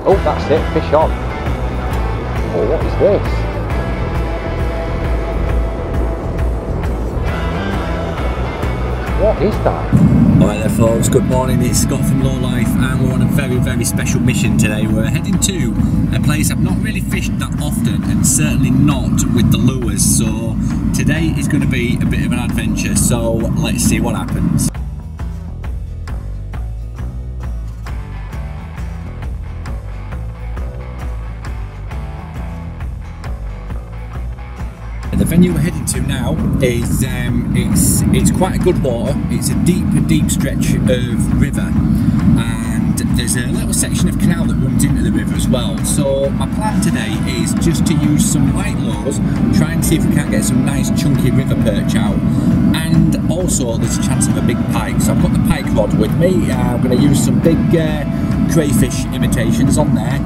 Oh, that's it, fish on. Oh, what is this? What is that? Alright there folks, good morning, it's Scott from Low Life and we're on a very special mission today. We're heading to a place I've not really fished that often and certainly not with the lures, so today is going to be a bit of an adventure, so let's see what happens. The venue we're heading to now is it's quite a good water. It's a deep stretch of river, and there's a little section of canal that runs into the river as well. So my plan today is just to use some light lures, try and see if we can't get some nice chunky river perch out, and also there's a chance of a big pike. So I've got the pike rod with me. I'm going to use some big crayfish imitations on there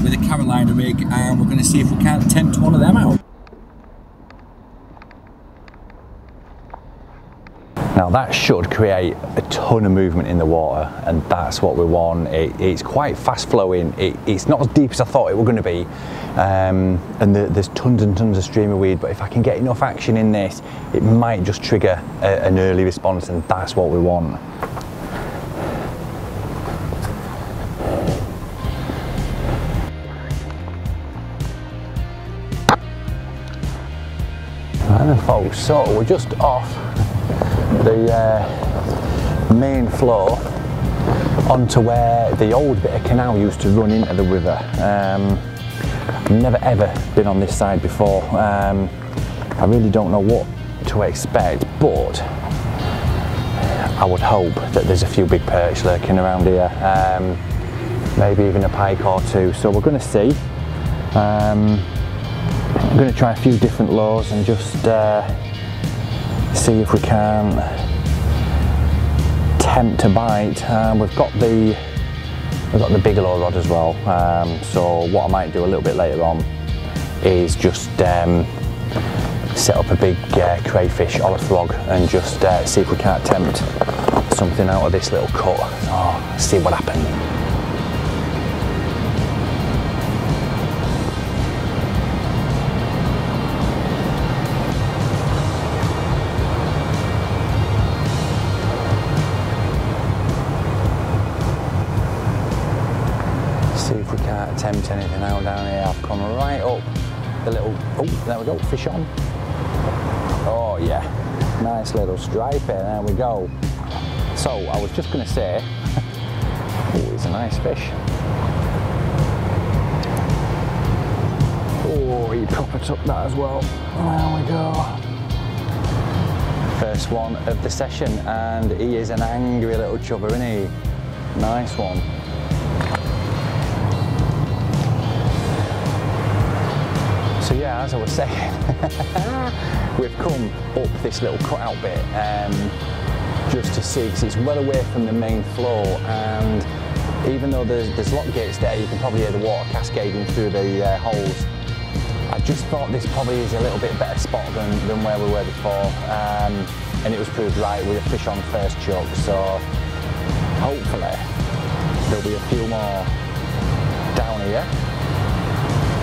with a Carolina rig, and we're going to see if we can't tempt one of them out. Now that should create a ton of movement in the water, and that's what we want. It's quite fast flowing, it's not as deep as I thought it were going to be, and there's tons and tons of streamer weed, but if I can get enough action in this, it might just trigger an early response, and that's what we want. Right then folks, so we're just off the main flow onto where the old bit of canal used to run into the river. I've never ever been on this side before. I really don't know what to expect, but I would hope that there's a few big perch lurking around here, maybe even a pike or two, so we're going to see. I'm going to try a few different lures and just see if we can tempt a bite. We've got the bigger lure rod as well, so what I might do a little bit later on is just set up a big crayfish or a frog and just see if we can't tempt something out of this little cut. Oh, see what happens. See if we can't tempt anything out down here. I've come right up the little, oh, there we go, fish on. Oh yeah, nice little stripe here, there we go. So I was just going to say, oh, it's a nice fish. Oh, he proper took that as well. There we go. First one of the session, and he is an angry little chubber, isn't he? Nice one. So yeah, as I was saying, we've come up this little cutout bit just to see, because it's well away from the main flow, and even though there's lock gates there, you can probably hear the water cascading through the holes. I just thought this probably is a little bit better spot than where we were before, and it was proved right with a fish on first chuck, so hopefully there'll be a few more down here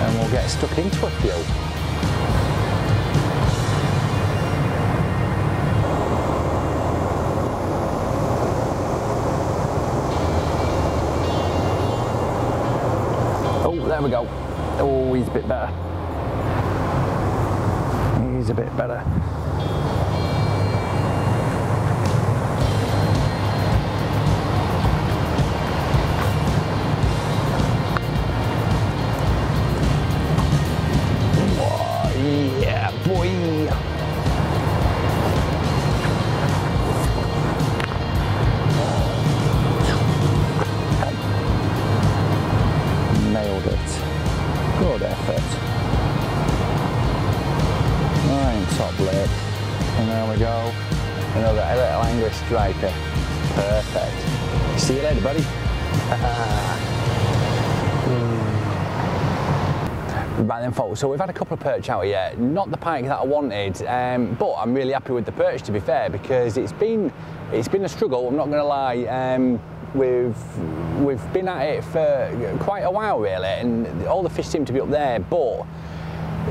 and we'll get stuck into a few. Oh, there we go. Oh, he's a bit better. He's a bit better. Nailed it. Good effort. Right, top lip. And there we go. Another little angry striker. Perfect. See you later, buddy. Right then folks, so we've had a couple of perch out here, not the pike that I wanted, but I'm really happy with the perch, to be fair, because it's been a struggle, I'm not going to lie. we've been at it for quite a while really, and all the fish seem to be up there, but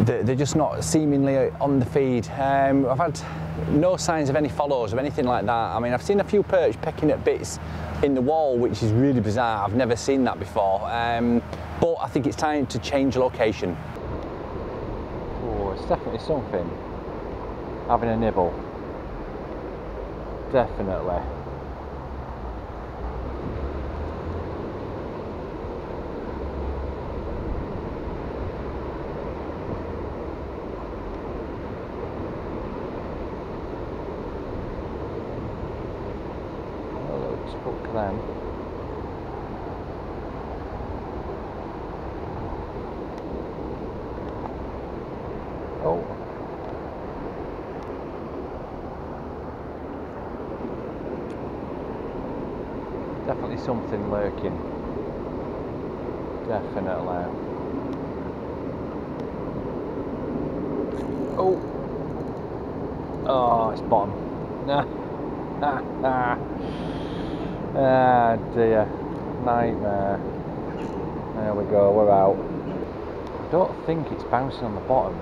they're just not seemingly on the feed. I've had no signs of any follows or anything like that. I mean, I've seen a few perch pecking at bits in the wall, which is really bizarre. I've never seen that before. But I think it's time to change location. Oh, it's definitely something. Having a nibble. Definitely. Hook them. Oh. Definitely something lurking. Definitely. Oh. Oh, it's bottom. Ah dear, nightmare. There we go, we're out. I don't think it's bouncing on the bottom.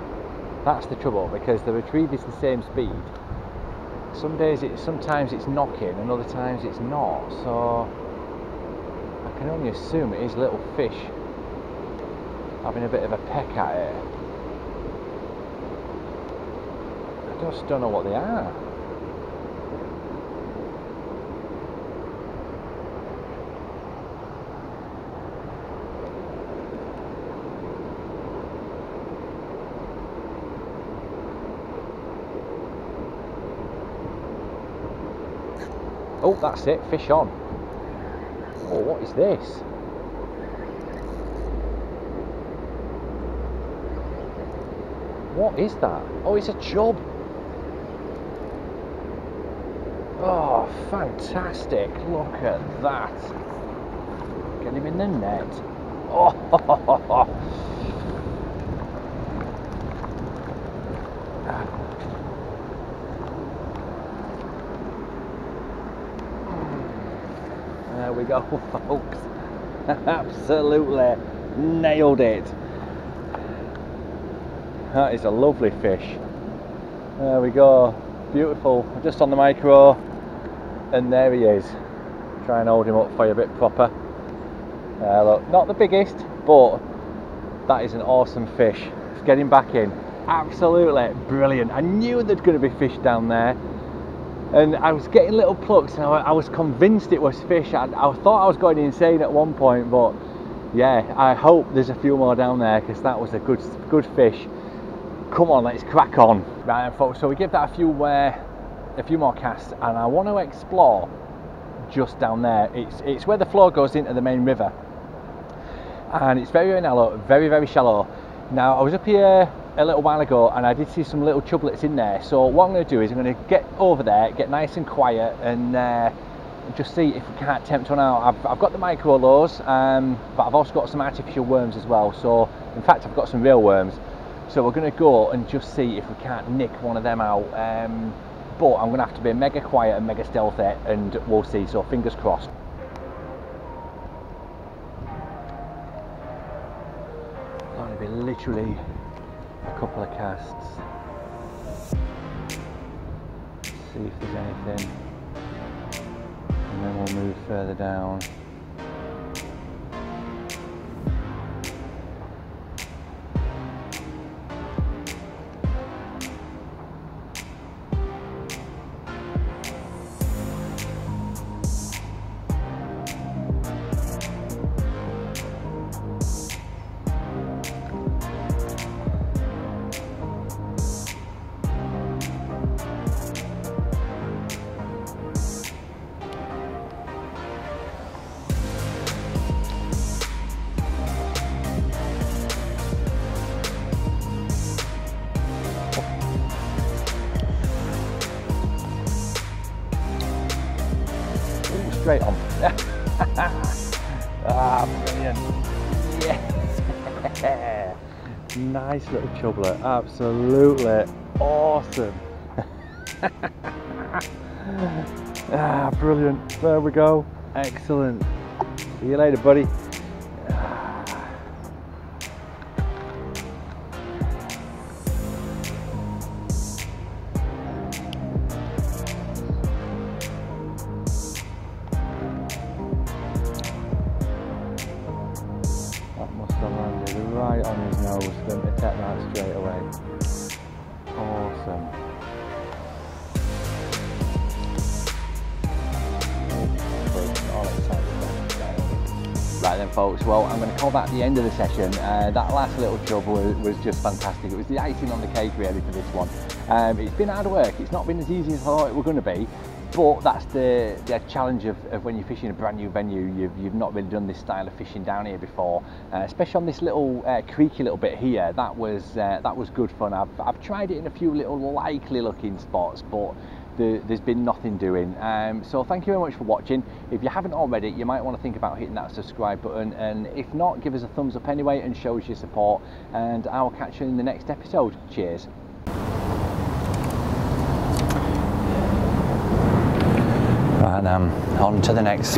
That's the trouble, because the retrieve is the same speed. Sometimes it's knocking and other times it's not, so I can only assume it is little fish having a bit of a peck at it. I just don't know what they are. Oh, that's it, fish on. Oh, what is this? What is that? Oh, it's a chub. Oh, fantastic. Look at that. Get him in the net. Oh, there we go, folks. Absolutely nailed it. That is a lovely fish. There we go, beautiful. Just on the micro, and there he is. Try and hold him up for you a bit proper. Look, not the biggest, but that is an awesome fish. Let's get him back in. Absolutely brilliant. I knew there's going to be fish down there. And I was getting little plucks, and I was convinced it was fish. I thought I was going insane at one point, but yeah, I hope there's a few more down there, because that was a good fish. Come on, let's crack on. Right, folks, so we give that a few more casts, and I want to explore just down there. It's where the flow goes into the main river, and it's very narrow, very shallow. Now, I was up here a little while ago and I did see some little chublets in there, so what I'm going to do is I'm going to get over there, get nice and quiet, and just see if we can't tempt one out. I've got the micro lows, but I've also got some artificial worms as well, so in fact I've got some real worms, so we're going to go and just see if we can't nick one of them out, but I'm going to have to be mega quiet and mega stealthy, and we'll see, so fingers crossed. It's only been literally a couple of casts. See if there's anything, and then we'll move further down. Straight on. Ah, brilliant. Yeah. Nice little chublet. Absolutely awesome. Ah, brilliant. There we go. Excellent. See you later, buddy. That must have landed right on his nose for him to take that straight away. Awesome. Right then folks, well I'm going to call that the end of the session. That last little chub was just fantastic. It was the icing on the cake really for this one. It's been hard work, it's not been as easy as I thought it was going to be, but that's the challenge of when you're fishing a brand new venue. You've not really done this style of fishing down here before, especially on this little creaky little bit here. That was good fun. I've tried it in a few little likely looking spots, but there's been nothing doing. So thank you very much for watching. If you haven't already, you might want to think about hitting that subscribe button, and if not, give us a thumbs up anyway and show us your support, and I will catch you in the next episode. Cheers. Right, on to the next.